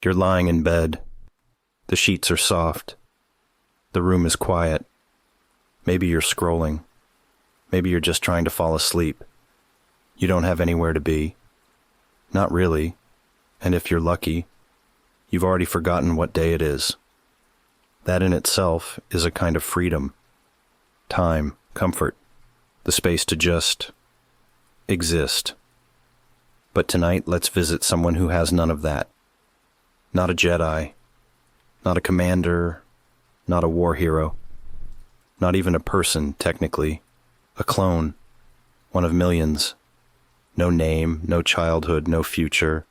You're lying in bed. The sheets are soft. The room is quiet. Maybe you're scrolling. Maybe you're just trying to fall asleep. You don't have anywhere to be. Not really. And if you're lucky, you've already forgotten what day it is. That in itself is a kind of freedom. Time, comfort, the space to just exist. But tonight, let's visit someone who has none of that. Not a Jedi, not a commander, not a war hero, not even a person, technically. A clone, one of millions. No name, no childhood, no future.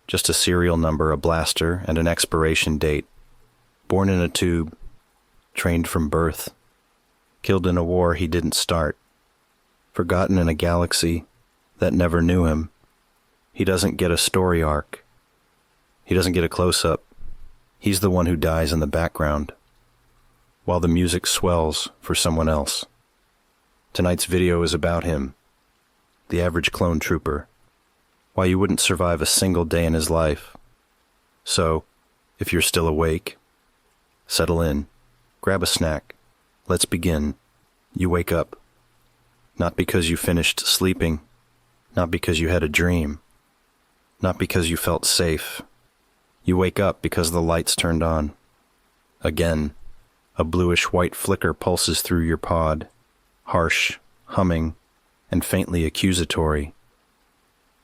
Just a serial number, a blaster, and an expiration date. Born in a tube, trained from birth, killed in a war he didn't start, forgotten in a galaxy that never knew him. He doesn't get a story arc. He doesn't get a close-up. He's the one who dies in the background, while the music swells for someone else. Tonight's video is about him, the average clone trooper, why you wouldn't survive a single day in his life. So, if you're still awake, settle in, grab a snack, let's begin. You wake up, not because you finished sleeping, not because you had a dream, not because you felt safe. You wake up because the lights turned on. Again, a bluish-white flicker pulses through your pod, harsh, humming, and faintly accusatory.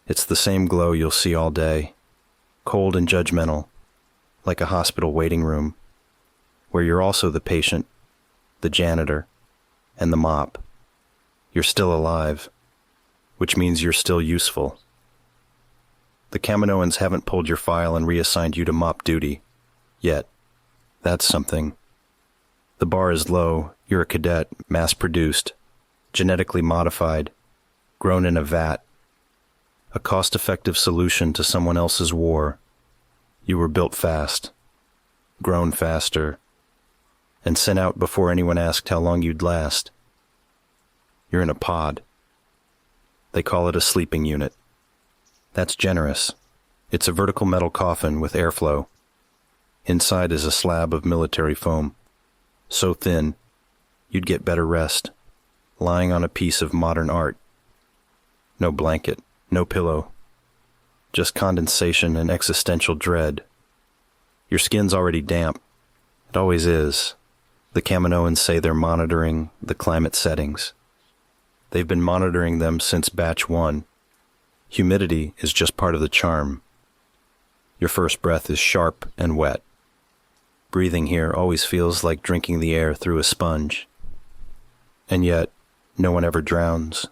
It's the same glow you'll see all day, cold and judgmental, like a hospital waiting room, where you're also the patient, the janitor, and the mop. You're still alive, which means you're still useful. The Kaminoans haven't pulled your file and reassigned you to mop duty, yet. That's something. The bar is low. You're a cadet, mass-produced, genetically modified, grown in a vat, a cost-effective solution to someone else's war. You were built fast, grown faster, and sent out before anyone asked how long you'd last. You're in a pod. They call it a sleeping unit. That's generous. It's a vertical metal coffin with airflow. Inside is a slab of military foam, so thin, you'd get better rest, lying on a piece of modern art. No blanket, no pillow, just condensation and existential dread. Your skin's already damp. It always is. The Kaminoans say they're monitoring the climate settings. They've been monitoring them since batch 1. Humidity is just part of the charm. Your first breath is sharp and wet. Breathing here always feels like drinking the air through a sponge. And yet, no one ever drowns.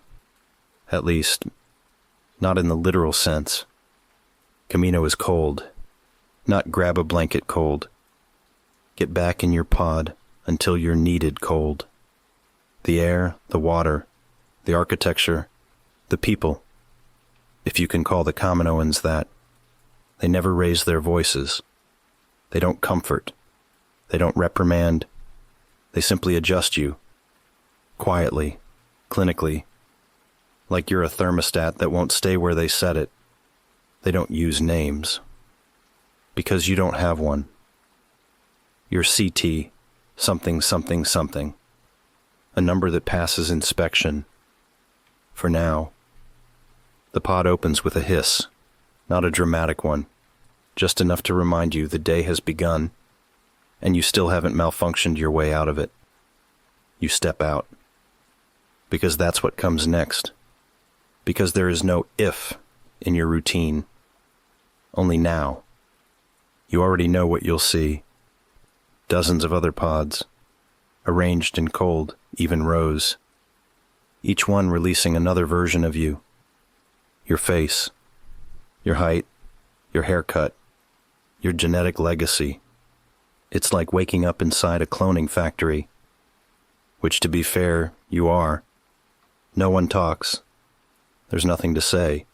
At least, not in the literal sense. Camino is cold. Not grab a blanket cold. Get back in your pod until you're needed cold. The air, the water, the architecture, the people. If you can call the Kaminoans that. They never raise their voices. They don't comfort. They don't reprimand. They simply adjust you. Quietly, clinically. Like you're a thermostat that won't stay where they set it. They don't use names. Because you don't have one. You're CT, something, something, something. A number that passes inspection. For now. The pod opens with a hiss. Not a dramatic one. Just enough to remind you the day has begun, and you still haven't malfunctioned your way out of it. You step out. Because that's what comes next. Because there is no if in your routine. Only now. You already know what you'll see. Dozens of other pods, arranged in cold, even rows. Each one releasing another version of you. Your face, your height, your haircut, your genetic legacy. It's like waking up inside a cloning factory. Which, to be fair, you are. No one talks. There's nothing to say.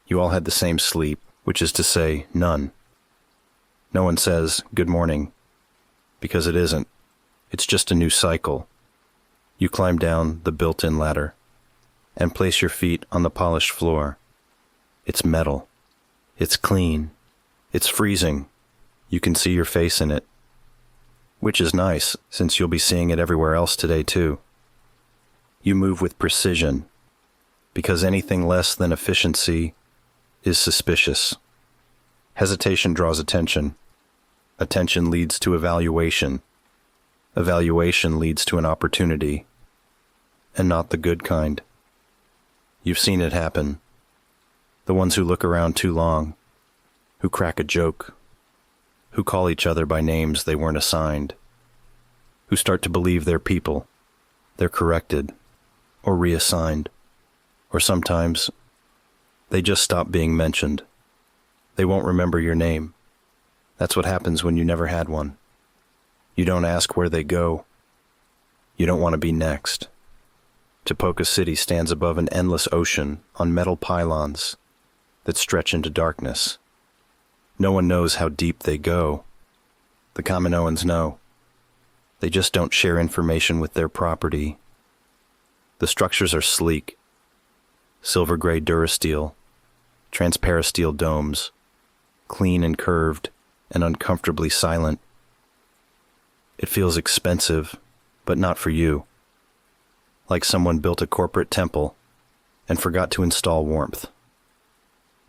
You all had the same sleep, which is to say, none. No one says, good morning, because it isn't. It's just a new cycle. You climb down the built-in ladder and place your feet on the polished floor. It's metal. It's clean. It's freezing. You can see your face in it. Which is nice, since you'll be seeing it everywhere else today too. You move with precision, because anything less than efficiency is suspicious. Hesitation draws attention. Attention leads to evaluation. Evaluation leads to an opportunity, and not the good kind. You've seen it happen. The ones who look around too long, who crack a joke, who call each other by names they weren't assigned, who start to believe they're people, they're corrected, or reassigned, or sometimes they just stop being mentioned. They won't remember your name. That's what happens when you never had one. You don't ask where they go. You don't want to be next. Topoka City stands above an endless ocean on metal pylons that stretch into darkness. No one knows how deep they go. The Kaminoans know. They just don't share information with their property. The structures are sleek. Silver-gray durasteel, transparasteel domes, clean and curved and uncomfortably silent. It feels expensive, but not for you. Like someone built a corporate temple and forgot to install warmth.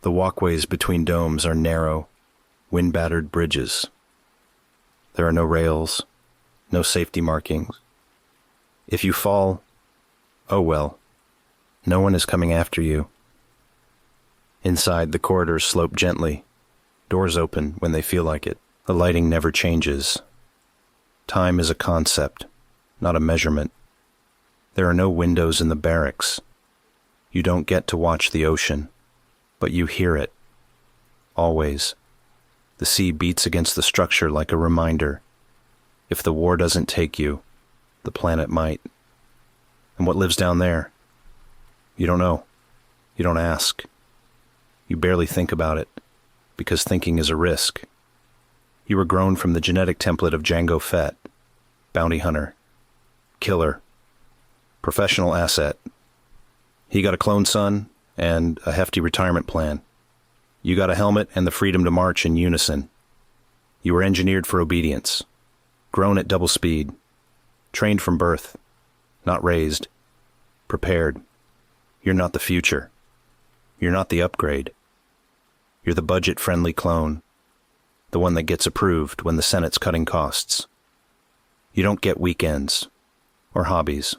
The walkways between domes are narrow, wind-battered bridges. There are no rails, no safety markings. If you fall, oh well, no one is coming after you. Inside, the corridors slope gently. Doors open when they feel like it. The lighting never changes. Time is a concept, not a measurement. There are no windows in the barracks. You don't get to watch the ocean, but you hear it. Always. The sea beats against the structure like a reminder. If the war doesn't take you, the planet might. And what lives down there? You don't know. You don't ask. You barely think about it, because thinking is a risk. You were grown from the genetic template of Jango Fett, bounty hunter, killer, professional asset. He got a clone son and a hefty retirement plan. You got a helmet and the freedom to march in unison. You were engineered for obedience, grown at double speed, trained from birth, not raised, prepared. You're not the future. You're not the upgrade. You're the budget-friendly clone, the one that gets approved when the Senate's cutting costs. You don't get weekends, or hobbies,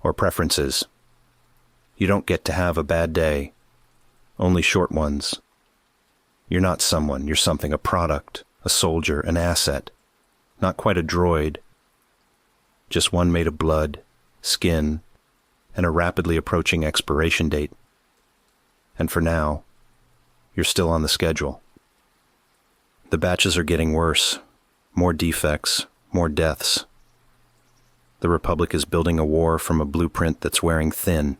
or preferences. You don't get to have a bad day, only short ones. You're not someone, you're something, a product, a soldier, an asset, not quite a droid, just one made of blood, skin, and a rapidly approaching expiration date. And for now, you're still on the schedule. The batches are getting worse, more defects, more deaths. The Republic is building a war from a blueprint that's wearing thin,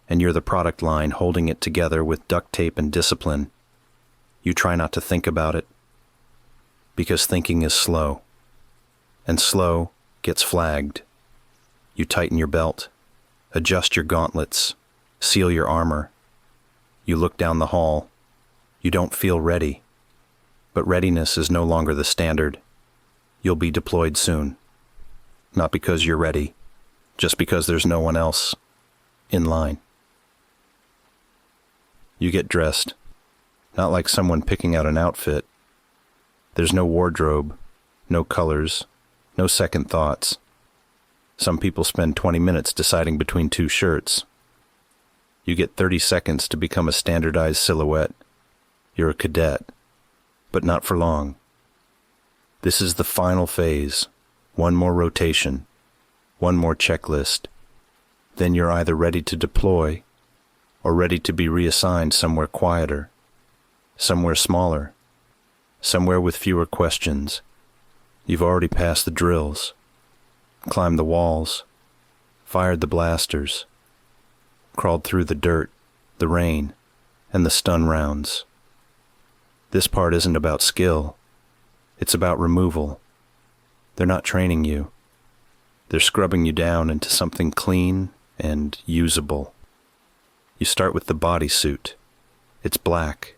and you're the product line holding it together with duct tape and discipline. You try not to think about it, because thinking is slow, and slow gets flagged. You tighten your belt, adjust your gauntlets, seal your armor. You look down the hall. You don't feel ready, but readiness is no longer the standard. You'll be deployed soon. Not because you're ready, just because there's no one else in line. You get dressed, not like someone picking out an outfit. There's no wardrobe, no colors, no second thoughts. Some people spend 20 minutes deciding between two shirts. You get 30 seconds to become a standardized silhouette. You're a cadet, but not for long. This is the final phase. One more rotation, one more checklist. Then you're either ready to deploy or ready to be reassigned somewhere quieter, somewhere smaller, somewhere with fewer questions. You've already passed the drills, climbed the walls, fired the blasters, crawled through the dirt, the rain, and the stun rounds. This part isn't about skill. It's about removal. They're not training you. They're scrubbing you down into something clean and usable. You start with the bodysuit. It's black,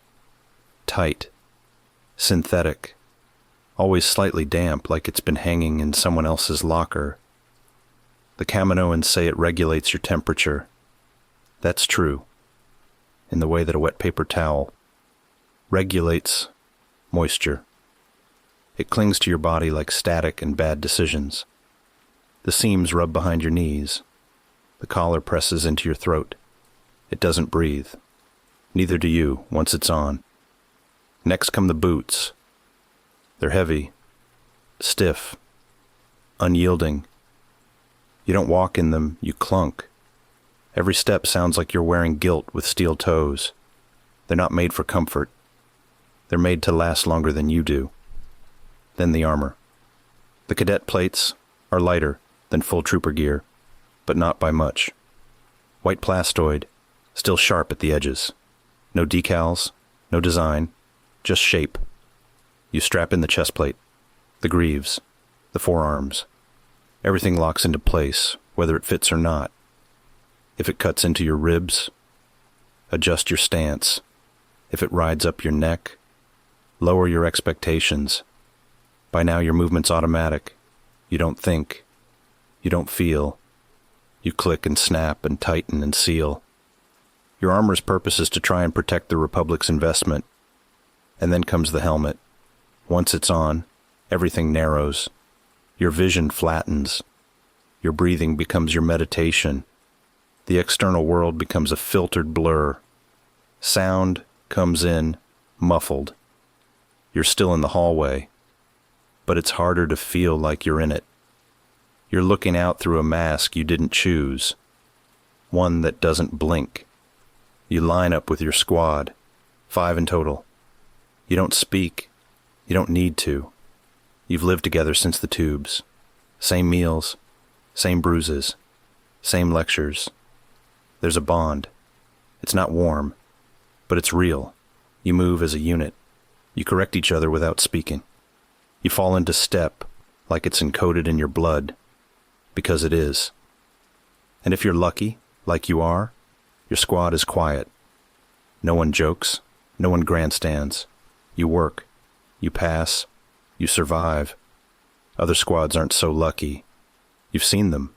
tight, synthetic, always slightly damp like it's been hanging in someone else's locker. The Kaminoans say it regulates your temperature. That's true, in the way that a wet paper towel regulates moisture. It clings to your body like static and bad decisions. The seams rub behind your knees. The collar presses into your throat. It doesn't breathe. Neither do you once it's on. Next come the boots. They're heavy, stiff, unyielding. You don't walk in them, you clunk. Every step sounds like you're wearing gilt with steel toes. They're not made for comfort. They're made to last longer than you do. Then the armor. The cadet plates are lighter than full trooper gear, but not by much. White plastoid, still sharp at the edges. No decals, no design, just shape. You strap in the chest plate, the greaves, the forearms. Everything locks into place, whether it fits or not. If it cuts into your ribs, adjust your stance. If it rides up your neck, lower your expectations. By now your movement's automatic. You don't think. You don't feel. You click and snap and tighten and seal. Your armor's purpose is to try and protect the Republic's investment. And then comes the helmet. Once it's on, everything narrows. Your vision flattens. Your breathing becomes your meditation. The external world becomes a filtered blur. Sound comes in, muffled. You're still in the hallway, but it's harder to feel like you're in it. You're looking out through a mask you didn't choose, one that doesn't blink. You line up with your squad, 5 in total. You don't speak. You don't need to. You've lived together since the tubes. Same meals, same bruises, same lectures. There's a bond. It's not warm, but it's real. You move as a unit. You correct each other without speaking. You fall into step like it's encoded in your blood, because it is. And if you're lucky, like you are, your squad is quiet. No one jokes, no one grandstands. You work, you pass, you survive. Other squads aren't so lucky. You've seen them.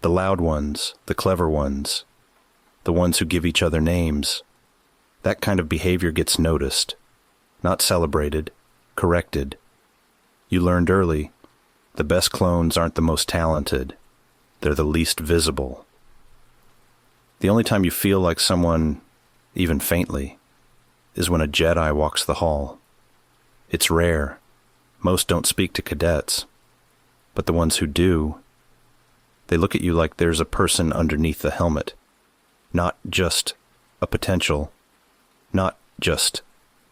The loud ones, the clever ones, the ones who give each other names. That kind of behavior gets noticed, not celebrated, corrected. You learned early, the best clones aren't the most talented. They're the least visible. The only time you feel like someone, even faintly, is when a Jedi walks the hall. It's rare. Most don't speak to cadets. But the ones who do, they look at you like there's a person underneath the helmet. Not just a potential. Not just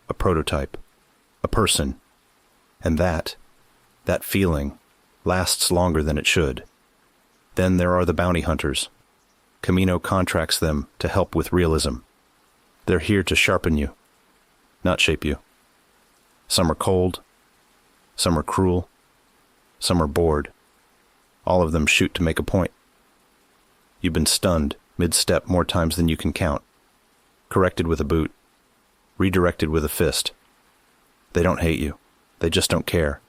a prototype. A person. And that feeling, lasts longer than it should. Then there are the bounty hunters. Kamino contracts them to help with realism. They're here to sharpen you, not shape you. Some are cold, some are cruel, some are bored. All of them shoot to make a point. You've been stunned mid-step more times than you can count. Corrected with a boot, redirected with a fist. They don't hate you, they just don't care.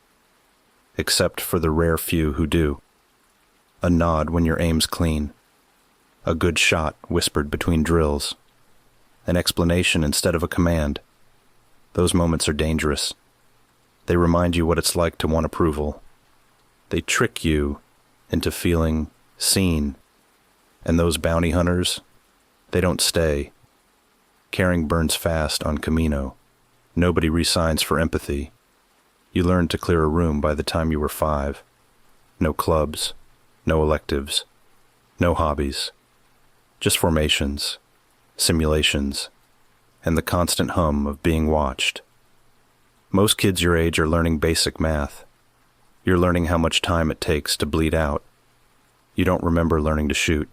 Except for the rare few who do. A nod when your aim's clean. A good shot whispered between drills. An explanation instead of a command. Those moments are dangerous. They remind you what it's like to want approval. They trick you into feeling seen. And those bounty hunters, they don't stay. Caring burns fast on Kamino. Nobody resigns for empathy. You learned to clear a room by the time you were 5. No clubs, no electives, no hobbies. Just formations, simulations, and the constant hum of being watched. Most kids your age are learning basic math. You're learning how much time it takes to bleed out. You don't remember learning to shoot.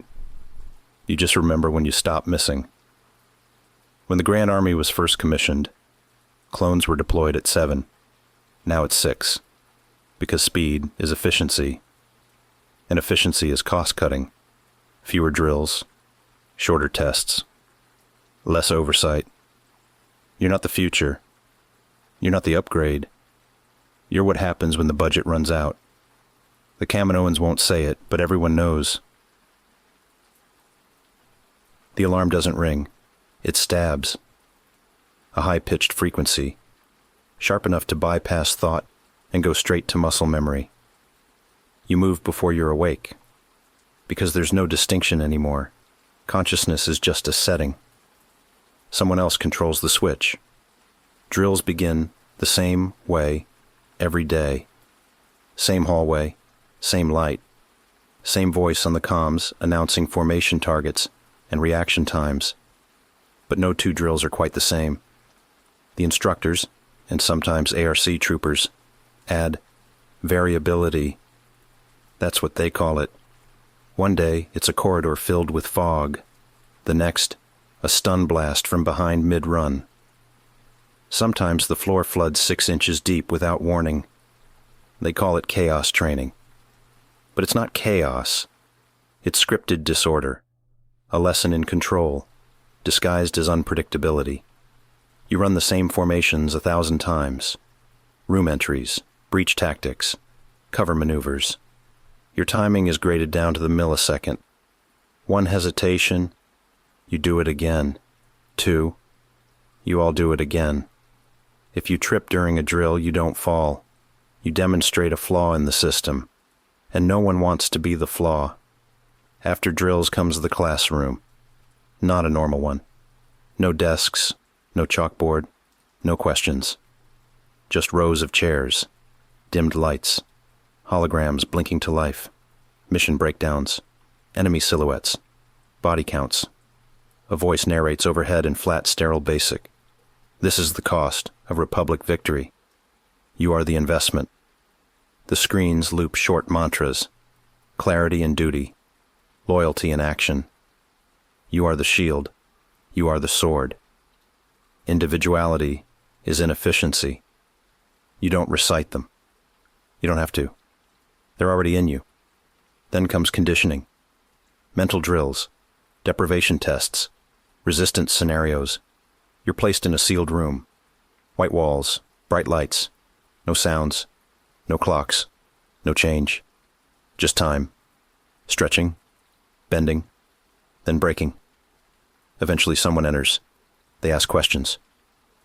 You just remember when you stop missing. When the Grand Army was first commissioned, clones were deployed at 7. Now it's 6, because speed is efficiency, and efficiency is cost-cutting. Fewer drills, shorter tests, less oversight. You're not the future. You're not the upgrade. You're what happens when the budget runs out. The Kaminoans won't say it, but everyone knows. The alarm doesn't ring. It stabs. A high-pitched frequency, sharp enough to bypass thought and go straight to muscle memory. You move before you're awake, because there's no distinction anymore. Consciousness is just a setting. Someone else controls the switch. Drills begin the same way every day. Same hallway, same light, same voice on the comms announcing formation targets and reaction times. But no two drills are quite the same. The instructors, and sometimes ARC troopers, add variability. That's what they call it. One day, it's a corridor filled with fog. The next, a stun blast from behind mid-run. Sometimes the floor floods 6 inches deep without warning. They call it chaos training. But it's not chaos. It's scripted disorder, a lesson in control, disguised as unpredictability. You run the same formations 1,000 times. Room entries, breach tactics, cover maneuvers. Your timing is graded down to the millisecond. 1 hesitation, you do it again. 2, you all do it again. If you trip during a drill, you don't fall. You demonstrate a flaw in the system, and no one wants to be the flaw. After drills comes the classroom. Not a normal one. No desks, no chalkboard, no questions. Just rows of chairs, dimmed lights, holograms blinking to life, mission breakdowns, enemy silhouettes, body counts. A voice narrates overhead in flat, sterile basic. This is the cost of Republic victory. You are the investment. The screens loop short mantras, clarity and duty, loyalty and action. You are the shield. You are the sword. Individuality is inefficiency. You don't recite them. You don't have to. They're already in you. Then comes conditioning. Mental drills, deprivation tests, resistance scenarios. You're placed in a sealed room. White walls, bright lights, no sounds, no clocks, no change. Just time. Stretching, bending, then breaking. Eventually someone enters. They ask questions.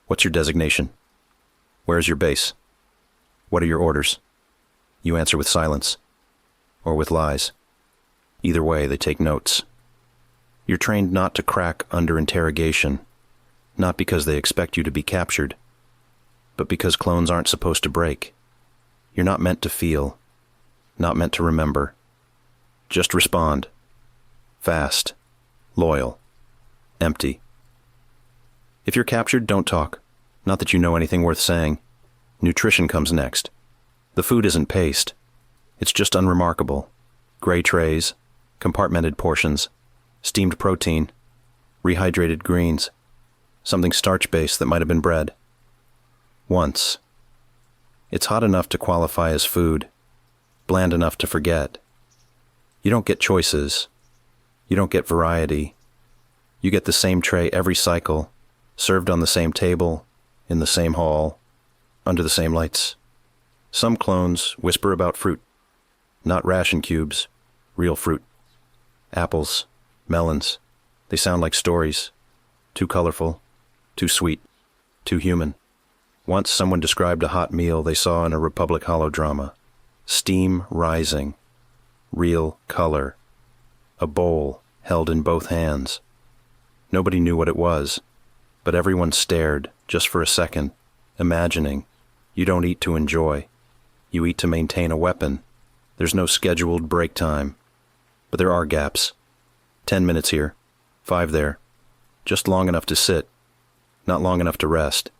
What's your designation? Where's your base? What are your orders? You answer with silence, or with lies. Either way, they take notes. You're trained not to crack under interrogation, not because they expect you to be captured, but because clones aren't supposed to break. You're not meant to feel, not meant to remember. Just respond. Fast, loyal, empty. If you're captured, don't talk. Not that you know anything worth saying. Nutrition comes next. The food isn't paste. It's just unremarkable. Gray trays, compartmented portions, steamed protein, rehydrated greens, something starch-based that might have been bread. Once. It's hot enough to qualify as food, bland enough to forget. You don't get choices. You don't get variety. You get the same tray every cycle, served on the same table, in the same hall, under the same lights. Some clones whisper about fruit, not ration cubes, real fruit. Apples, melons, they sound like stories. Too colorful, too sweet, too human. Once someone described a hot meal they saw in a Republic holodrama. Steam rising, real color, a bowl held in both hands. Nobody knew what it was, but everyone stared, just for a second, imagining. You don't eat to enjoy. You eat to maintain a weapon. There's no scheduled break time. But there are gaps. 10 minutes here, 5 there. Just long enough to sit, not long enough to rest.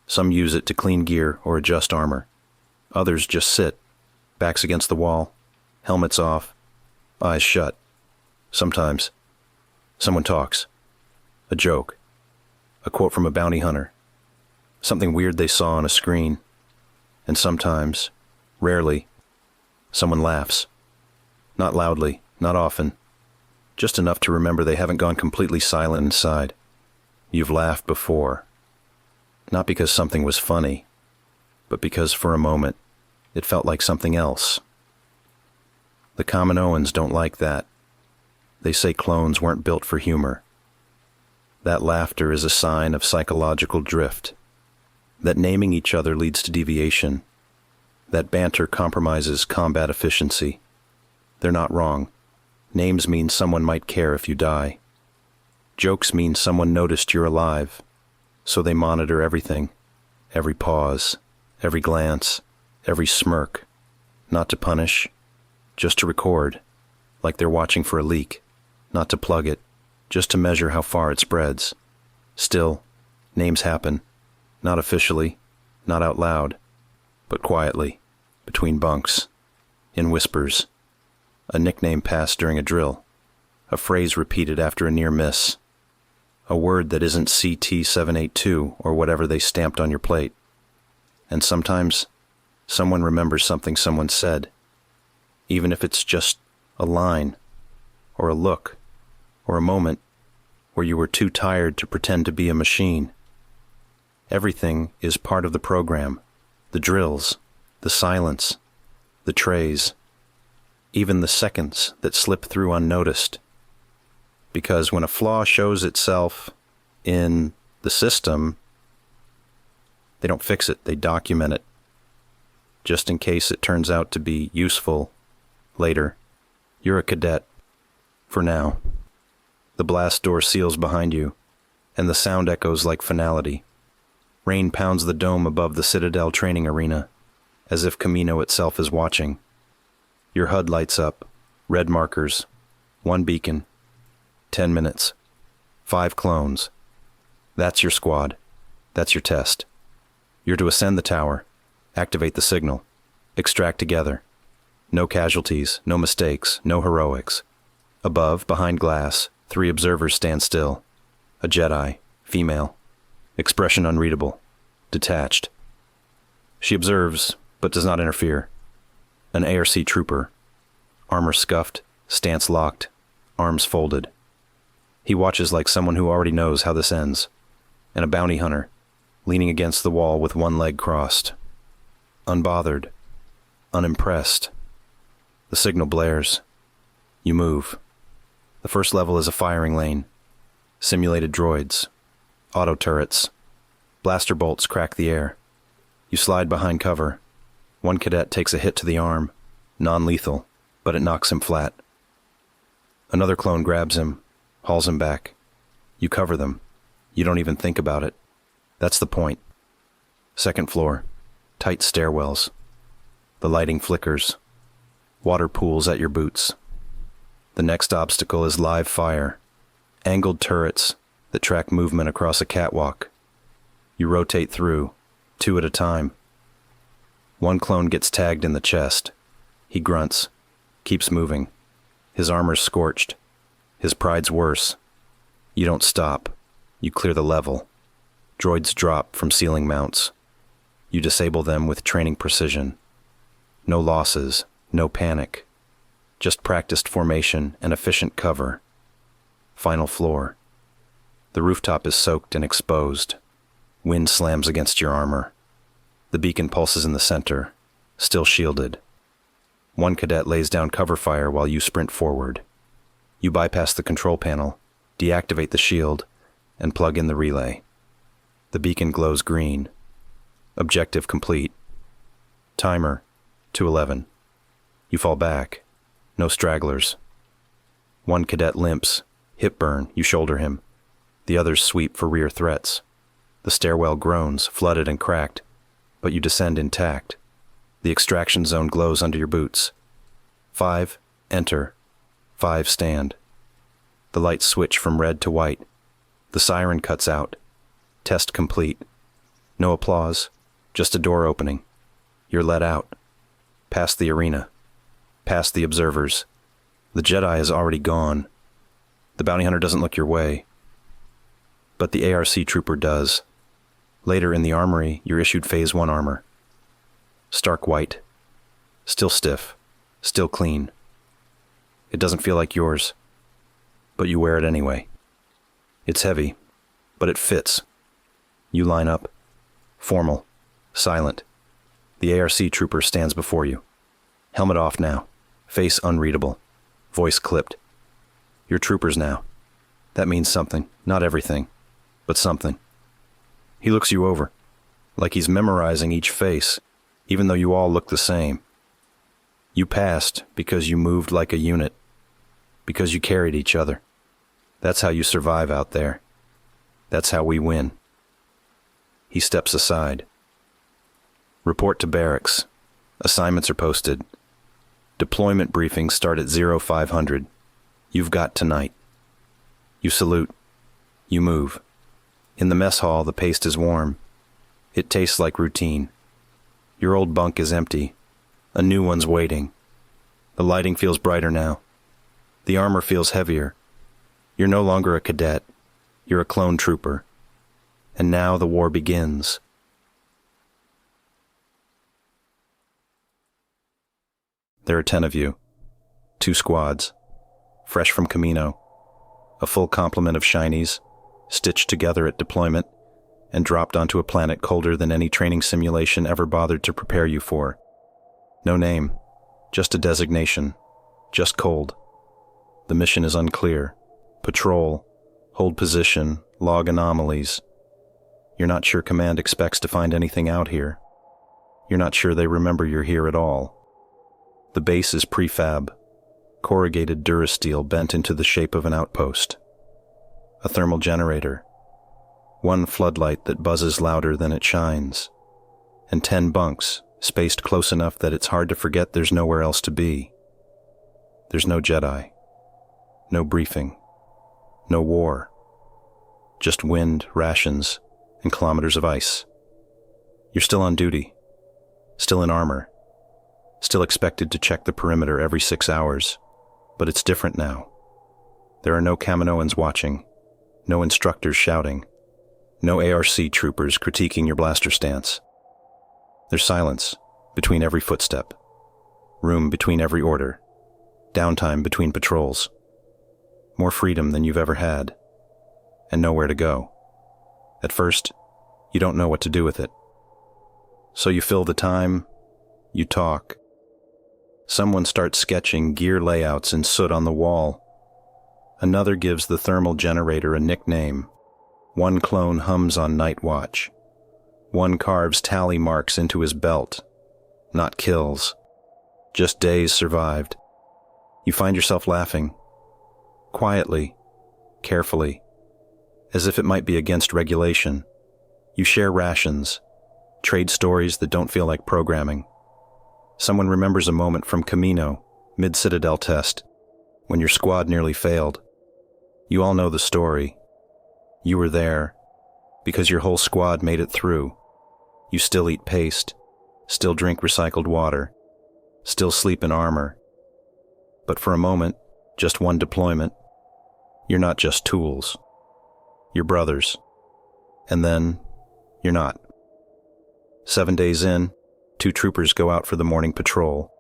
Some use it to clean gear or adjust armor. Others just sit, backs against the wall, helmets off, eyes shut. Sometimes, someone talks. A joke. A quote from a bounty hunter. Something weird they saw on a screen. And sometimes, rarely, someone laughs. Not loudly, not often. Just enough to remember they haven't gone completely silent inside. You've laughed before. Not because something was funny, but because for a moment it felt like something else. The Kaminoans don't like that. They say clones weren't built for humor. That laughter is a sign of psychological drift. That naming each other leads to deviation. That banter compromises combat efficiency. They're not wrong. Names mean someone might care if you die. Jokes mean someone noticed you're alive, so they monitor everything, every pause, every glance, every smirk, not to punish, just to record, like they're watching for a leak, not to plug it, just to measure how far it spreads. Still, names happen, not officially, not out loud, but quietly, between bunks, in whispers. A nickname passed during a drill, a phrase repeated after a near miss, a word that isn't CT-782 or whatever they stamped on your plate. And sometimes, someone remembers something someone said, even if it's just a line, or a look, or a moment where you were too tired to pretend to be a machine. Everything is part of the program, the drills, the silence, the trays, even the seconds that slip through unnoticed. Because when a flaw shows itself in the system, they don't fix it, they document it, just in case it turns out to be useful later. You're a cadet, for now. The blast door seals behind you, and the sound echoes like finality. Rain pounds the dome above the Citadel training arena, as if Camino itself is watching. Your HUD lights up, red markers, 1 beacon, 10 minutes, 5 clones. That's your squad. That's your test. You're to ascend the tower, activate the signal, extract together. No casualties, no mistakes, no heroics. Above, behind glass, 3 observers stand still. A Jedi, female. Expression unreadable. Detached. She observes, but does not interfere. An ARC trooper. Armor scuffed, stance locked, arms folded. He watches like someone who already knows how this ends. And a bounty hunter, leaning against the wall with one leg crossed. Unbothered. Unimpressed. The signal blares. You move. The first level is a firing lane. Simulated droids. Auto turrets. Blaster bolts crack the air. You slide behind cover. One cadet takes a hit to the arm. Non-lethal, but it knocks him flat. Another clone grabs him, hauls him back. You cover them. You don't even think about it. That's the point. Second floor. Tight stairwells. The lighting flickers. Water pools at your boots. The next obstacle is live fire. Angled turrets that track movement across a catwalk. You rotate through, 2 at a time. One clone gets tagged in the chest. He grunts, keeps moving. His armor's scorched. His pride's worse. You don't stop. You clear the level. Droids drop from ceiling mounts. You disable them with training precision. No losses, no panic. Just practiced formation and efficient cover. Final floor. The rooftop is soaked and exposed. Wind slams against your armor. The beacon pulses in the center, still shielded. One cadet lays down cover fire while you sprint forward. You bypass the control panel, deactivate the shield, and plug in the relay. The beacon glows green. Objective complete. Timer, 2:11. You fall back. No stragglers. One cadet limps. Hip burn, you shoulder him. The others sweep for rear threats. The stairwell groans, flooded and cracked, but you descend intact. The extraction zone glows under your boots. 5, enter. 5, stand. The lights switch from red to white. The siren cuts out. Test complete. No applause, just a door opening. You're let out. Past the arena. Past the observers. The Jedi is already gone. The bounty hunter doesn't look your way. But the ARC trooper does. Later in the armory, you're issued Phase 1 armor. Stark white. Still stiff. Still clean. It doesn't feel like yours. But you wear it anyway. It's heavy, but it fits. You line up. Formal. Silent. The ARC trooper stands before you. Helmet off now. Face unreadable. Voice clipped. You're troopers now. That means something. Not everything, but something. He looks you over, like he's memorizing each face, even though you all look the same. You passed because you moved like a unit, because you carried each other. That's how you survive out there. That's how we win. He steps aside. Report to barracks. Assignments are posted. Deployment briefings start at 0500. You've got tonight. You salute. You move. In the mess hall, the paste is warm. It tastes like routine. Your old bunk is empty. A new one's waiting. The lighting feels brighter now. The armor feels heavier. You're no longer a cadet. You're a clone trooper. And now the war begins. There are 10 of you. 2 squads. Fresh from Camino. A full complement of shinies, stitched together at deployment, and dropped onto a planet colder than any training simulation ever bothered to prepare you for. No name, just a designation, just cold. The mission is unclear. Patrol, hold position, log anomalies. You're not sure Command expects to find anything out here. You're not sure they remember you're here at all. The base is prefab, corrugated durasteel bent into the shape of an outpost. A thermal generator. 1 floodlight that buzzes louder than it shines. And 10 bunks, spaced close enough that it's hard to forget there's nowhere else to be. There's no Jedi. No briefing. No war. Just wind, rations, and kilometers of ice. You're still on duty. Still in armor. Still expected to check the perimeter every 6 hours. But it's different now. There are no Kaminoans watching. No instructors shouting. No ARC troopers critiquing your blaster stance. There's silence between every footstep. Room between every order. Downtime between patrols. More freedom than you've ever had. And nowhere to go. At first, you don't know what to do with it. So you fill the time, you talk. Someone starts sketching gear layouts in soot on the wall. Another gives the thermal generator a nickname. 1 clone hums on night watch. 1 carves tally marks into his belt. Not kills. Just days survived. You find yourself laughing. Quietly. Carefully. As if it might be against regulation. You share rations. Trade stories that don't feel like programming. Someone remembers a moment from Camino, mid-Citadel test, when your squad nearly failed. You all know the story. You were there, because your whole squad made it through. You still eat paste, still drink recycled water, still sleep in armor. But for a moment, just 1 deployment, you're not just tools. You're brothers. And then, you're not. 7 days in, 2 troopers go out for the morning patrol.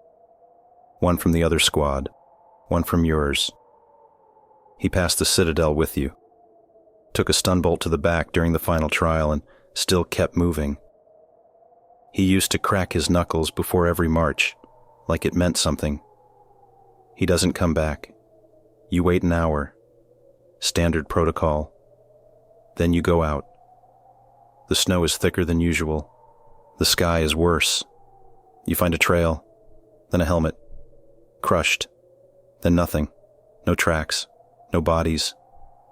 1 from the other squad, 1 from yours. He passed the Citadel with you. Took a stun bolt to the back during the final trial and still kept moving. He used to crack his knuckles before every march, like it meant something. He doesn't come back. You wait an hour. Standard protocol. Then you go out. The snow is thicker than usual. The sky is worse. You find a trail, then a helmet. Crushed. Then nothing. No tracks. No bodies.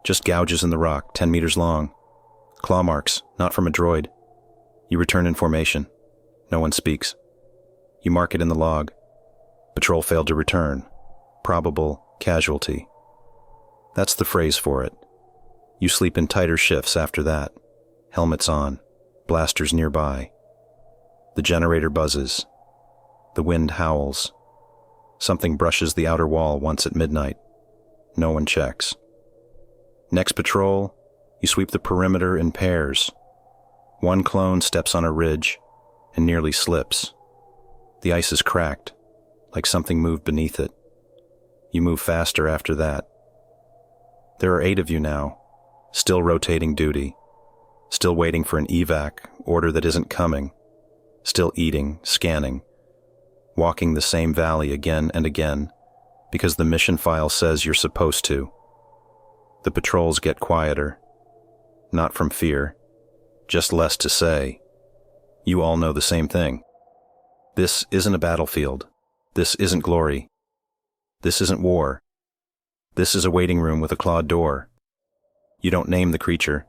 Just gouges in the rock, 10 meters long. Claw marks, not from a droid. You return in formation. No one speaks. You mark it in the log. Patrol failed to return. Probable casualty. That's the phrase for it. You sleep in tighter shifts after that. Helmets on. Blasters nearby. The generator buzzes. The wind howls. Something brushes the outer wall once at midnight. No one checks. Next patrol, you sweep the perimeter in pairs. 1 clone steps on a ridge and nearly slips. The ice is cracked, like something moved beneath it. You move faster after that. There are 8 of you now, still rotating duty, still waiting for an evac, order that isn't coming, still eating, scanning, walking the same valley again and again, because the mission file says you're supposed to. The patrols get quieter, not from fear, just less to say. You all know the same thing. This isn't a battlefield. This isn't glory. This isn't war. This is a waiting room with a clawed door. You don't name the creature.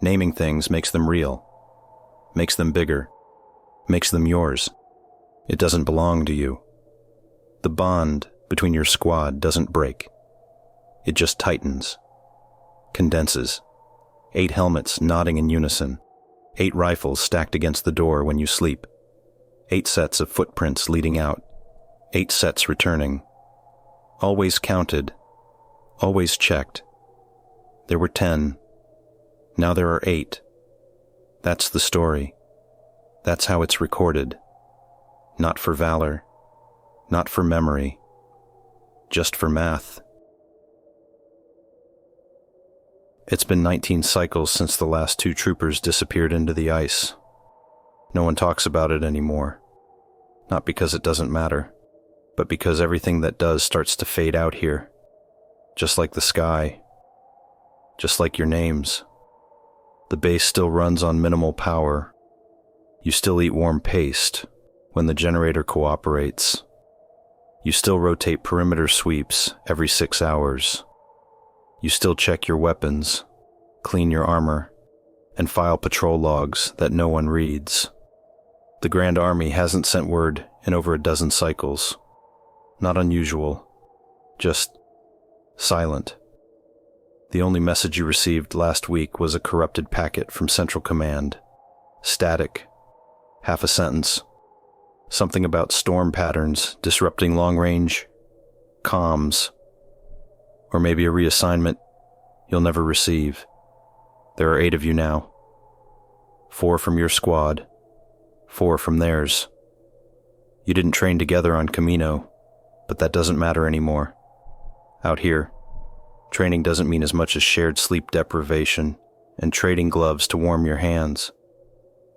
Naming things makes them real, makes them bigger, makes them yours. It doesn't belong to you. The bond between your squad doesn't break. It just tightens, condenses. 8 helmets nodding in unison, 8 rifles stacked against the door when you sleep, 8 sets of footprints leading out, 8 sets returning. Always counted, always checked. There were 10. Now there are 8. That's the story. That's how it's recorded. Not for valor, not for memory, just for math. It's been 19 cycles since the last 2 troopers disappeared into the ice. No one talks about it anymore. Not because it doesn't matter, but because everything that does starts to fade out here. Just like the sky. Just like your names. The base still runs on minimal power. You still eat warm paste when the generator cooperates. You still rotate perimeter sweeps every 6 hours. You still check your weapons, clean your armor, and file patrol logs that no one reads. The Grand Army hasn't sent word in over a dozen cycles. Not unusual, just silent. The only message you received last week was a corrupted packet from Central Command. Static. Half a sentence. Something about storm patterns disrupting long-range comms. Or maybe a reassignment you'll never receive. There are 8 of you now. 4 from your squad. 4 from theirs. You didn't train together on Camino, but that doesn't matter anymore. Out here, training doesn't mean as much as shared sleep deprivation and trading gloves to warm your hands.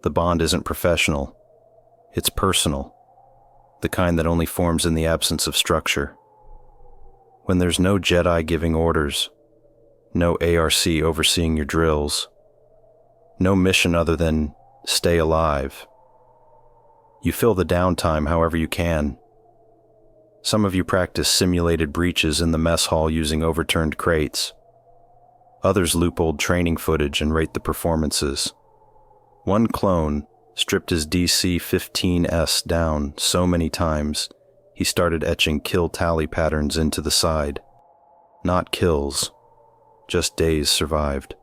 The bond isn't professional. It's personal. The kind that only forms in the absence of structure. When there's no Jedi giving orders, no ARC overseeing your drills, no mission other than stay alive. You fill the downtime however you can. Some of you practice simulated breaches in the mess hall using overturned crates. Others loop old training footage and rate the performances. One clone stripped his DC-15S down so many times he started etching kill tally patterns into the side. Not kills, just days survived.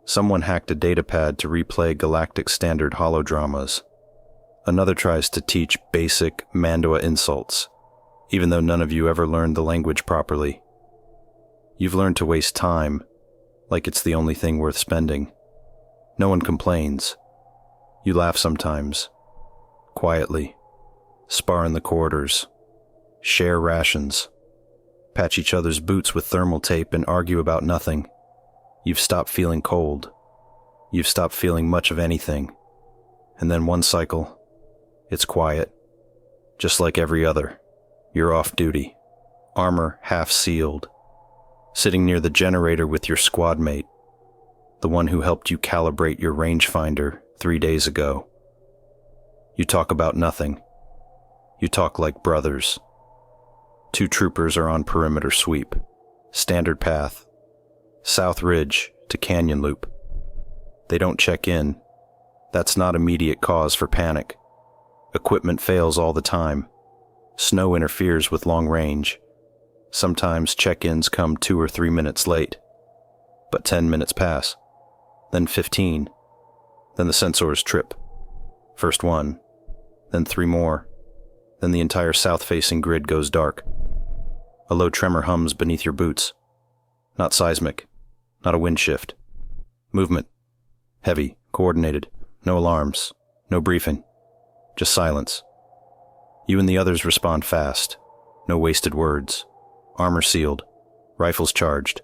Someone hacked a datapad to replay Galactic Standard holodramas. Another tries to teach basic Mandoa insults, even though none of you ever learned the language properly. You've learned to waste time, like it's the only thing worth spending. No one complains. You laugh sometimes, quietly, spar in the corridors, share rations, patch each other's boots with thermal tape and argue about nothing. You've stopped feeling cold. You've stopped feeling much of anything. And then one cycle, it's quiet, just like every other. You're off duty, armor half sealed, sitting near the generator with your squad mate, the one who helped you calibrate your rangefinder 3 days ago. You talk about nothing. You talk like brothers. 2 troopers are on perimeter sweep, standard path, South Ridge to Canyon Loop. They don't check in. That's not immediate cause for panic. Equipment fails all the time. Snow interferes with long range. Sometimes check-ins come 2 or 3 minutes late. But 10 minutes pass. Then 15. Then the sensors trip. First 1. Then 3 more. Then the entire south-facing grid goes dark. A low tremor hums beneath your boots. Not seismic. Not a wind shift. Movement. Heavy. Coordinated. No alarms. No briefing. Just silence. You and the others respond fast. No wasted words. Armor sealed. Rifles charged.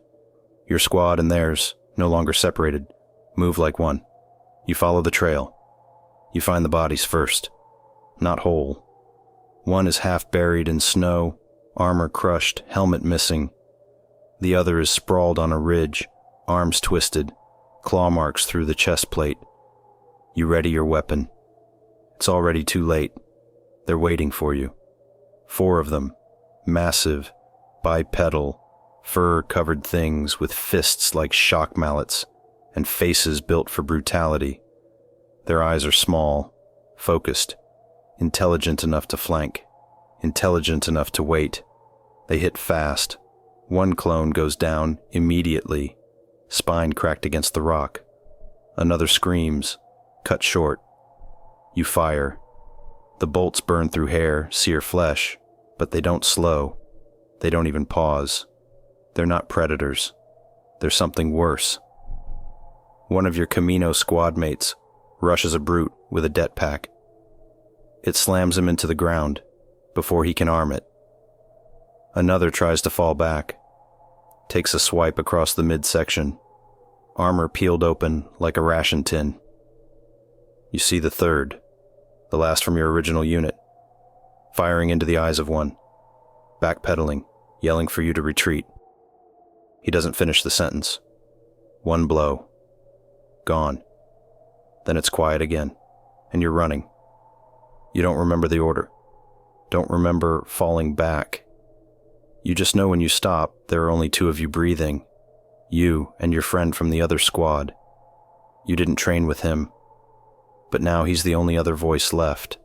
Your squad and theirs, no longer separated, move like one. You follow the trail. You find the bodies first. Not whole. One is half buried in snow, armor crushed, helmet missing. The other is sprawled on a ridge, arms twisted, claw marks through the chest plate. You ready your weapon. It's already too late. They're waiting for you. 4 of them, massive, bipedal, fur-covered things with fists like shock mallets and faces built for brutality. Their eyes are small, focused, intelligent enough to flank, intelligent enough to wait. They hit fast. One clone goes down immediately, spine cracked against the rock. Another screams, cut short. You fire. The bolts burn through hair, sear flesh, but they don't slow. They don't even pause. They're not predators. They're something worse. One of your Camino squad mates rushes a brute with a det pack. It slams him into the ground before he can arm it. Another tries to fall back, takes a swipe across the midsection, armor peeled open like a ration tin. You see the third, the last from your original unit, firing into the eyes of one, backpedaling, yelling for you to retreat. He doesn't finish the sentence. One blow. Gone. Then it's quiet again, and you're running. You don't remember the order. Don't remember falling back. You just know when you stop, there are only 2 of you breathing. You and your friend from the other squad. You didn't train with him, but now he's the only other voice left,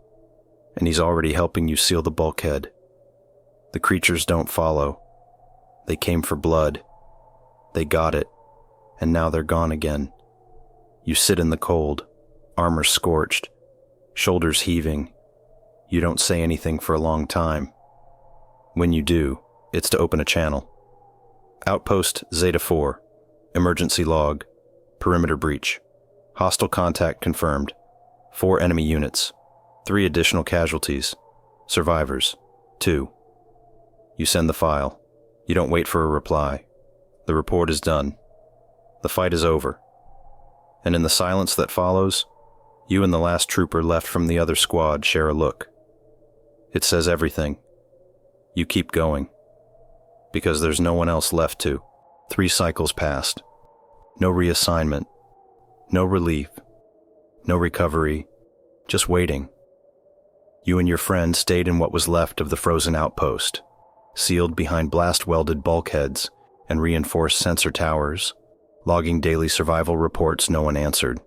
and he's already helping you seal the bulkhead. The creatures don't follow. They came for blood. They got it, and now they're gone again. You sit in the cold, armor scorched, shoulders heaving. You don't say anything for a long time. When you do, it's to open a channel. Outpost Zeta 4, emergency log, perimeter breach, hostile contact confirmed, 4 enemy units, 3 additional casualties, survivors, 2. You send the file. You don't wait for a reply. The report is done. The fight is over. And in the silence that follows, you and the last trooper left from the other squad share a look. It says everything. You keep going. Because there's no one else left to. 3 cycles passed. No reassignment. No relief. No recovery. Just waiting. You and your friend stayed in what was left of the frozen outpost, sealed behind blast-welded bulkheads and reinforced sensor towers, logging daily survival reports no one answered.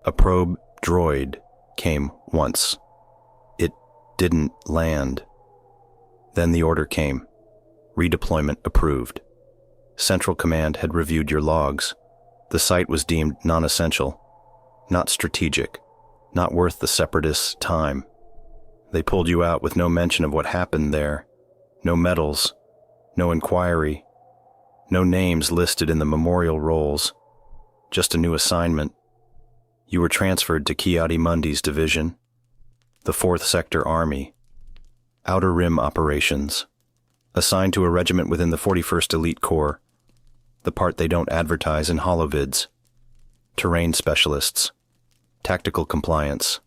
A probe droid came once. It didn't land. Then the order came. Redeployment approved. Central Command had reviewed your logs. The site was deemed non-essential, not strategic, not worth the Separatists' time. They pulled you out with no mention of what happened there, no medals, no inquiry, no names listed in the memorial rolls, just a new assignment. You were transferred to Kiadi-Mundi's division, the 4th Sector Army, Outer Rim Operations, assigned to a regiment within the 41st Elite Corps, the part they don't advertise in holovids, terrain specialists, tactical compliance,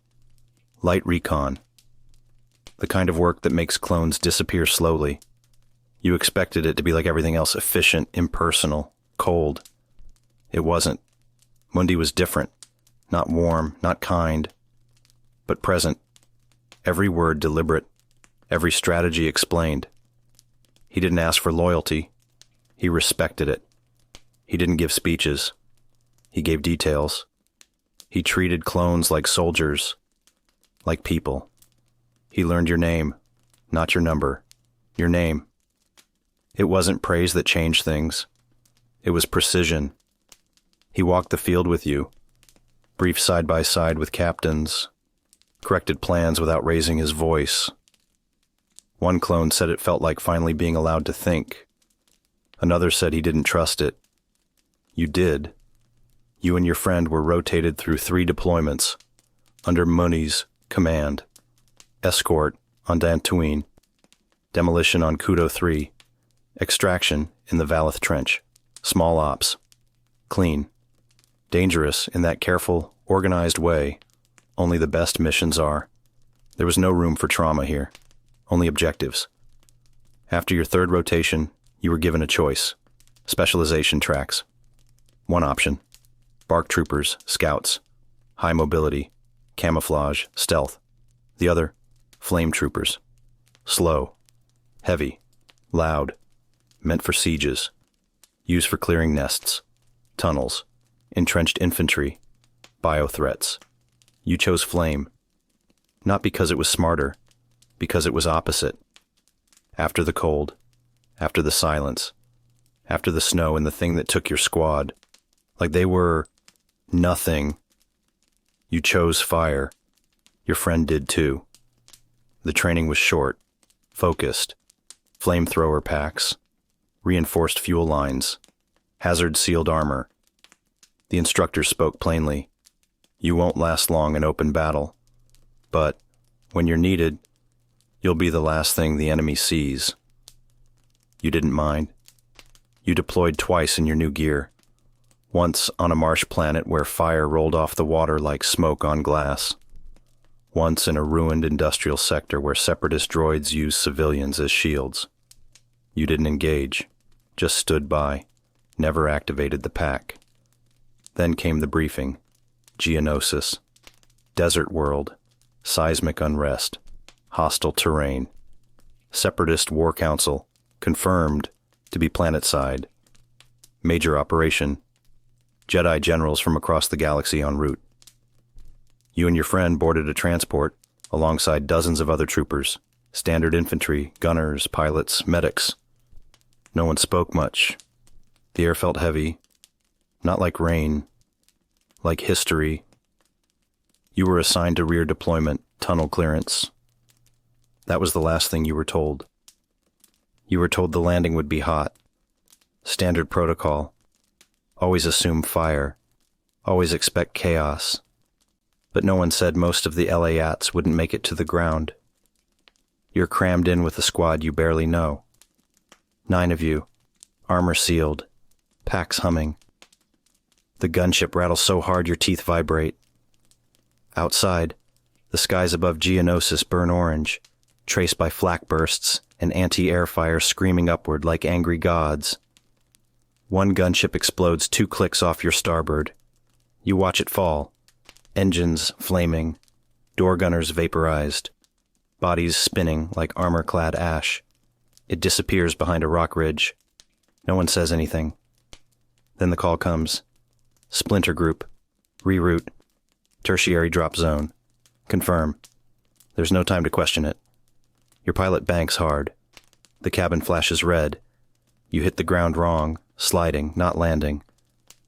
light recon, the kind of work that makes clones disappear slowly. You expected it to be like everything else, efficient, impersonal, cold. It wasn't. Mundi was different, not warm, not kind, but present. Every word deliberate, every strategy explained. He didn't ask for loyalty. He respected it. He didn't give speeches. He gave details. He treated clones like soldiers, like people. He learned your name, not your number, your name. It wasn't praise that changed things. It was precision. He walked the field with you, briefed side by side with captains, corrected plans without raising his voice. One clone said it felt like finally being allowed to think. Another said he didn't trust it. You did. You and your friend were rotated through 3 deployments, under Muni's command. Escort on Dantooine, demolition on Kudo 3, extraction in the Valeth Trench, small ops, clean, dangerous in that careful, organized way, only the best missions are. There was no room for trauma here, only objectives. After your third rotation, you were given a choice. Specialization tracks. One option: bark troopers, scouts, high mobility, camouflage, stealth. The other: flame troopers. Slow, heavy, loud, meant for sieges, used for clearing nests, tunnels, entrenched infantry, bio-threats. You chose flame, not because it was smarter, because it was opposite. After the cold, after the silence, after the snow and the thing that took your squad, like they were nothing, you chose fire. Your friend did too. The training was short, focused, flamethrower packs, reinforced fuel lines, hazard-sealed armor. The instructor spoke plainly. You won't last long in open battle, but when you're needed, you'll be the last thing the enemy sees. You didn't mind. You deployed twice in your new gear. Once on a marsh planet where fire rolled off the water like smoke on glass. Once in a ruined industrial sector where separatist droids used civilians as shields. You didn't engage, just stood by, never activated the pack. Then came the briefing. Geonosis. Desert world. Seismic unrest. Hostile terrain. Separatist War Council. Confirmed to be planet-side. Major operation. Jedi generals from across the galaxy en route. You and your friend boarded a transport alongside dozens of other troopers, standard infantry, gunners, pilots, medics. No one spoke much. The air felt heavy, not like rain, like history. You were assigned to rear deployment, tunnel clearance. That was the last thing you were told. You were told the landing would be hot. Standard protocol. Always assume fire. Always expect chaos. But no one said most of the LAATs wouldn't make it to the ground. You're crammed in with a squad you barely know. 9 of you, armor sealed, packs humming. The gunship rattles so hard your teeth vibrate. Outside, the skies above Geonosis burn orange, traced by flak bursts and anti-air fire screaming upward like angry gods. One gunship explodes 2 clicks off your starboard. You watch it fall. Engines flaming, door gunners vaporized, bodies spinning like armor-clad ash. It disappears behind a rock ridge. No one says anything. Then the call comes. Splinter group. Reroute. Tertiary drop zone. Confirm. There's no time to question it. Your pilot banks hard. The cabin flashes red. You hit the ground wrong, sliding, not landing.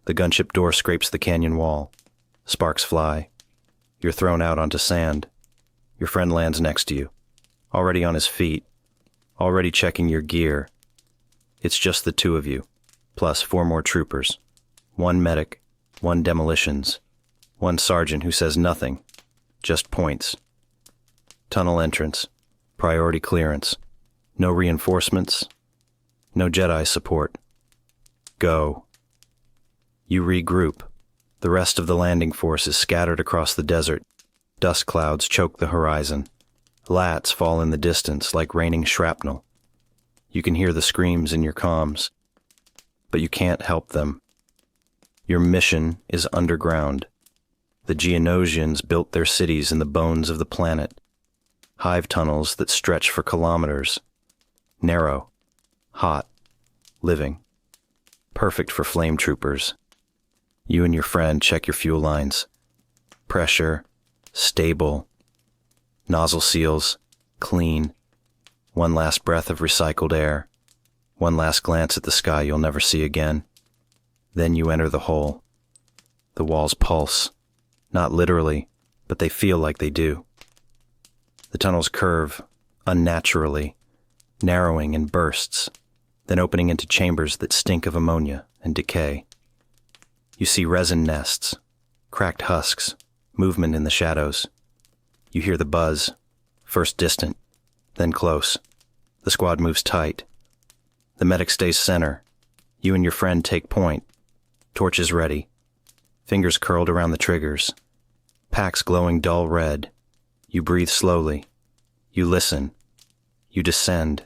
The gunship door scrapes the canyon wall. Sparks fly. You're thrown out onto sand. Your friend lands next to you, already on his feet, already checking your gear. It's just the 2 of you, plus 4 more troopers. 1 medic, 1 demolitions, 1 sergeant who says nothing, just points. Tunnel entrance, priority clearance, no reinforcements, no Jedi support. Go. You regroup. The rest of the landing force is scattered across the desert. Dust clouds choke the horizon. Lats fall in the distance like raining shrapnel. You can hear the screams in your comms, but you can't help them. Your mission is underground. The Geonosians built their cities in the bones of the planet. Hive tunnels that stretch for kilometers. Narrow, hot, living. Perfect for flame troopers. You and your friend check your fuel lines. Pressure, stable. Nozzle seals, clean. 1 last breath of recycled air. 1 last glance at the sky you'll never see again. Then you enter the hole. The walls pulse. Not literally, but they feel like they do. The tunnels curve, unnaturally, narrowing in bursts, then opening into chambers that stink of ammonia and decay. You see resin nests, cracked husks, movement in the shadows. You hear the buzz, first distant, then close. The squad moves tight. The medic stays center. You and your friend take point. Torches ready. Fingers curled around the triggers. Packs glowing dull red. You breathe slowly. You listen. You descend.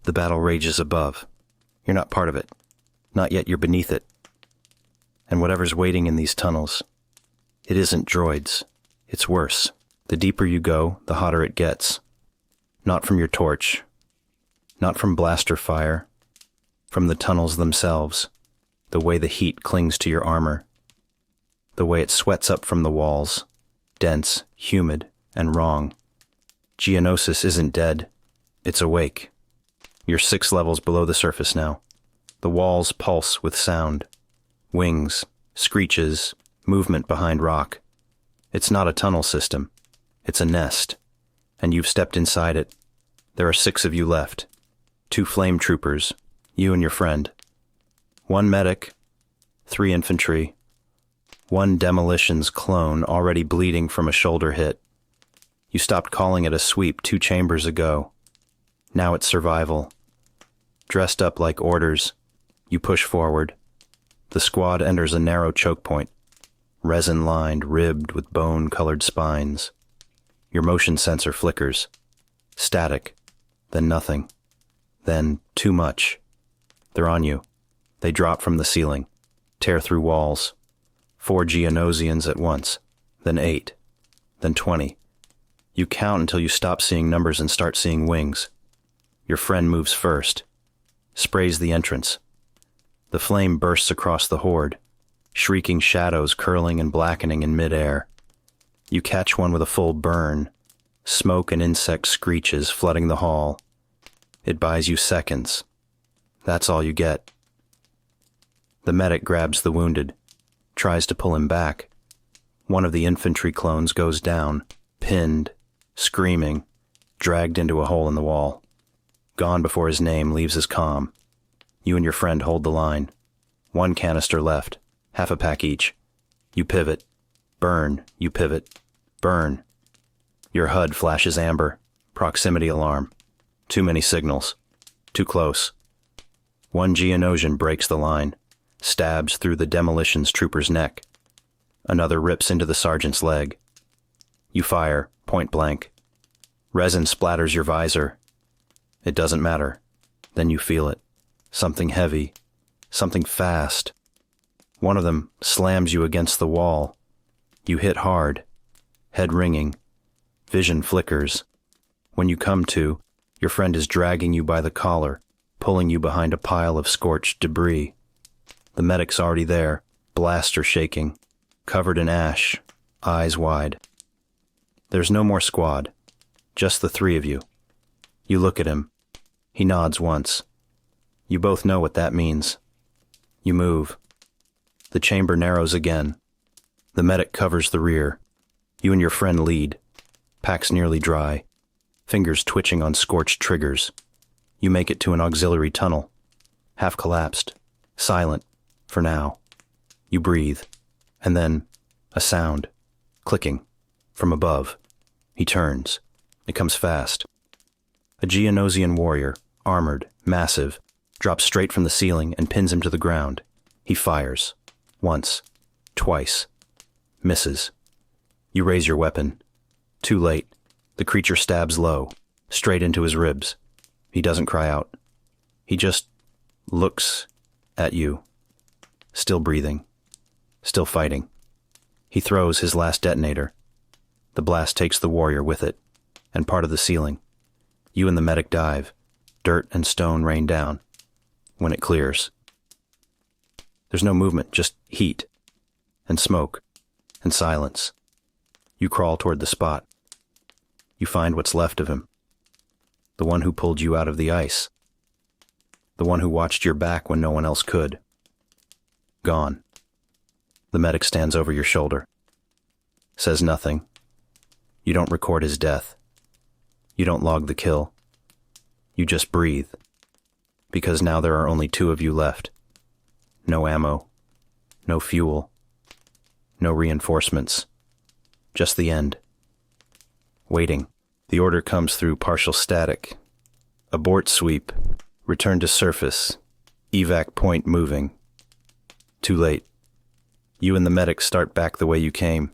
The battle rages above. You're not part of it. Not yet you're beneath it. And whatever's waiting in these tunnels, it isn't droids. It's worse. The deeper you go, the hotter it gets. Not from your torch. Not from blaster fire. From the tunnels themselves. The way the heat clings to your armor. The way it sweats up from the walls. Dense, humid, and wrong. Geonosis isn't dead. It's awake. You're 6 levels below the surface now. The walls pulse with sound. Wings, screeches, movement behind rock. It's not a tunnel system. It's a nest. And you've stepped inside it. There are 6 of you left. 2 flame troopers, you and your friend. 1 medic, 3 infantry. 1 demolitions clone already bleeding from a shoulder hit. You stopped calling it a sweep 2 chambers ago. Now it's survival. Dressed up like orders, you push forward. The squad enters a narrow choke point, resin-lined, ribbed with bone-colored spines. Your motion sensor flickers. Static, then nothing, then too much. They're on you. They drop from the ceiling, tear through walls. 4 Geonosians at once, then 8, then 20. You count until you stop seeing numbers and start seeing wings. Your friend moves first, sprays the entrance. The flame bursts across the horde, shrieking shadows curling and blackening in midair. You catch one with a full burn, smoke and insect screeches flooding the hall. It buys you seconds. That's all you get. The medic grabs the wounded, tries to pull him back. One of the infantry clones goes down, pinned, screaming, dragged into a hole in the wall. Gone before his name leaves his comm. You and your friend hold the line. 1 canister left, half a pack each. You pivot. Burn, you pivot. Burn. Your HUD flashes amber. Proximity alarm. Too many signals. Too close. 1 Geonosian breaks the line, stabs through the demolitions trooper's neck. Another rips into the sergeant's leg. You fire, point blank. Resin splatters your visor. It doesn't matter. Then you feel it. Something heavy. Something fast. One of them slams you against the wall. You hit hard. Head ringing. Vision flickers. When you come to, your friend is dragging you by the collar, pulling you behind a pile of scorched debris. The medic's already there, blaster shaking, covered in ash, eyes wide. There's no more squad, just the 3 of you. You look at him. He nods once. You both know what that means. You move. The chamber narrows again. The medic covers the rear. You and your friend lead. Packs nearly dry. Fingers twitching on scorched triggers. You make it to an auxiliary tunnel. Half collapsed. Silent. For now. You breathe. And then, a sound. Clicking. From above. He turns. It comes fast. A Geonosian warrior, armored, massive, drops straight from the ceiling and pins him to the ground. He fires. Once. Twice. Misses. You raise your weapon. Too late. The creature stabs low, straight into his ribs. He doesn't cry out. He just looks at you. Still breathing. Still fighting. He throws his last detonator. The blast takes the warrior with it, and part of the ceiling. You and the medic dive. Dirt and stone rain down. When it clears. There's no movement, just heat, and smoke, and silence. You crawl toward the spot. You find what's left of him. The one who pulled you out of the ice. The one who watched your back when no one else could. Gone. The medic stands over your shoulder. Says nothing. You don't record his death. You don't log the kill. You just breathe. Because now there are only 2 of you left. No ammo. No fuel. No reinforcements. Just the end. Waiting. The order comes through partial static. Abort sweep. Return to surface. Evac point moving. Too late. You and the medic start back the way you came.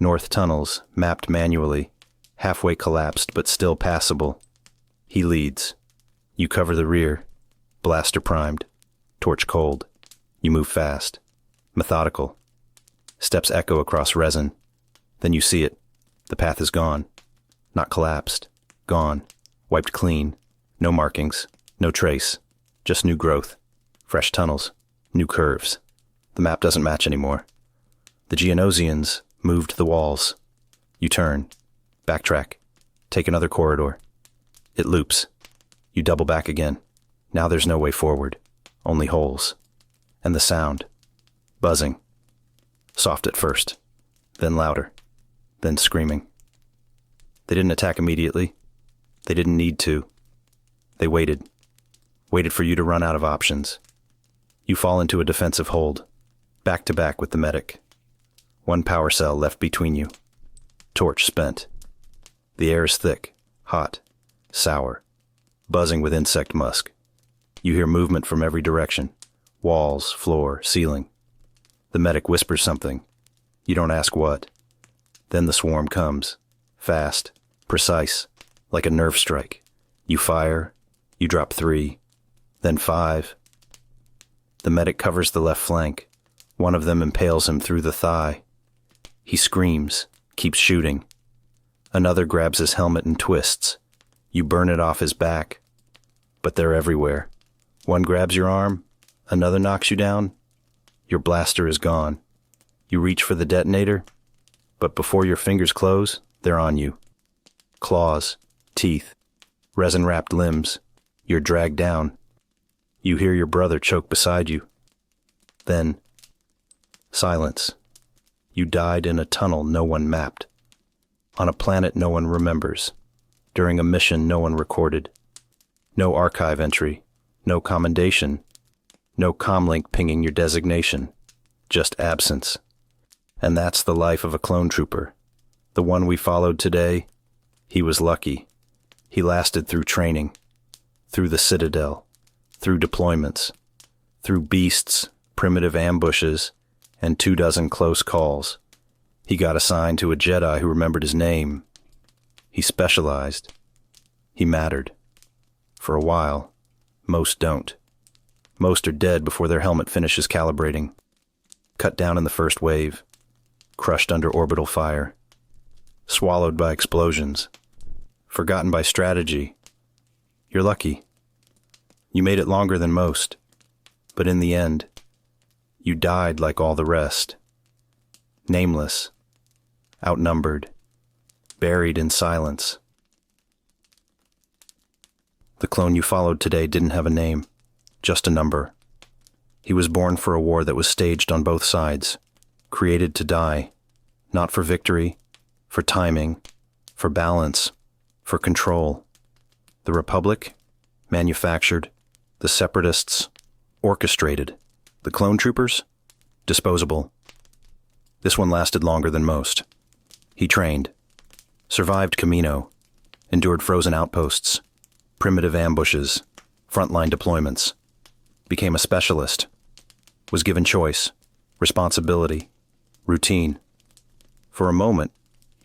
North tunnels, mapped manually, halfway collapsed but still passable. He leads. You cover the rear, blaster primed, torch cold. You move fast, methodical. Steps echo across resin. Then you see it. The path is gone. Not collapsed. Gone. Wiped clean. No markings. No trace. Just new growth. Fresh tunnels. New curves. The map doesn't match anymore. The Geonosians moved the walls. You turn. Backtrack. Take another corridor. It loops. You double back again. Now there's no way forward. Only holes. And the sound. Buzzing. Soft at first. Then louder. Then screaming. They didn't attack immediately. They didn't need to. They waited. Waited for you to run out of options. You fall into a defensive hold. Back to back with the medic. One power cell left between you. Torch spent. The air is thick, hot, sour, buzzing with insect musk. You hear movement from every direction. Walls, floor, ceiling. The medic whispers something. You don't ask what. Then the swarm comes. Fast, precise, like a nerve strike. You fire. You drop 3. Then 5. The medic covers the left flank. One of them impales him through the thigh. He screams, keeps shooting. Another grabs his helmet and twists. You burn it off his back. But they're everywhere. One grabs your arm. Another knocks you down. Your blaster is gone. You reach for the detonator. But before your fingers close, they're on you. Claws, teeth, resin-wrapped limbs. You're dragged down. You hear your brother choke beside you. Then, silence. You died in a tunnel no one mapped. On a planet no one remembers. During a mission no one recorded. No archive entry. No commendation. No comlink pinging your designation. Just absence. And that's the life of a clone trooper. The one we followed today, he was lucky. He lasted through training. Through the Citadel. Through deployments. Through beasts, primitive ambushes, and 24 close calls. He got assigned to a Jedi who remembered his name. He specialized. He mattered. For a while, most don't. Most are dead before their helmet finishes calibrating. Cut down in the first wave. Crushed under orbital fire. Swallowed by explosions. Forgotten by strategy. You're lucky. You made it longer than most. But in the end, you died like all the rest. Nameless. Outnumbered. Buried in silence. The clone you followed today didn't have a name. Just a number. He was born for a war that was staged on both sides. Created to die. Not for victory. For timing. For balance. For control. The Republic? Manufactured. The Separatists? Orchestrated. The clone troopers? Disposable. This one lasted longer than most. He trained. Survived Camino. Endured frozen outposts. Primitive ambushes. Frontline deployments. Became a specialist. Was given choice. Responsibility. Routine. For a moment,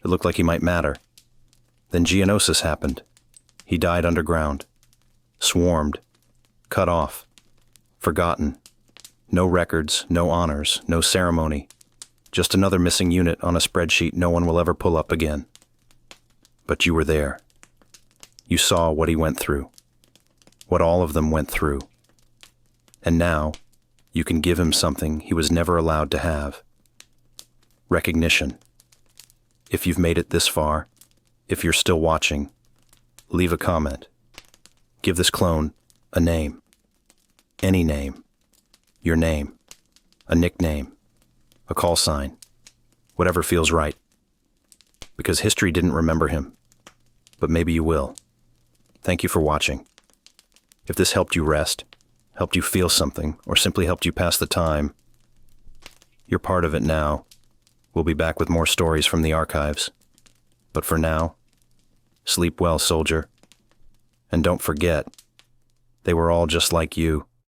it looked like he might matter. Then Geonosis happened. He died underground. Swarmed. Cut off. Forgotten. No records, no honors, no ceremony. Just another missing unit on a spreadsheet no one will ever pull up again. But you were there. You saw what he went through. What all of them went through. And now, you can give him something he was never allowed to have. Recognition. If you've made it this far, if you're still watching, leave a comment. Give this clone a name. Any name. Your name. A nickname. A call sign. Whatever feels right. Because history didn't remember him. But maybe you will. Thank you for watching. If this helped you rest, helped you feel something, or simply helped you pass the time, you're part of it now. We'll be back with more stories from the archives. But for now, sleep well, soldier. And don't forget, they were all just like you.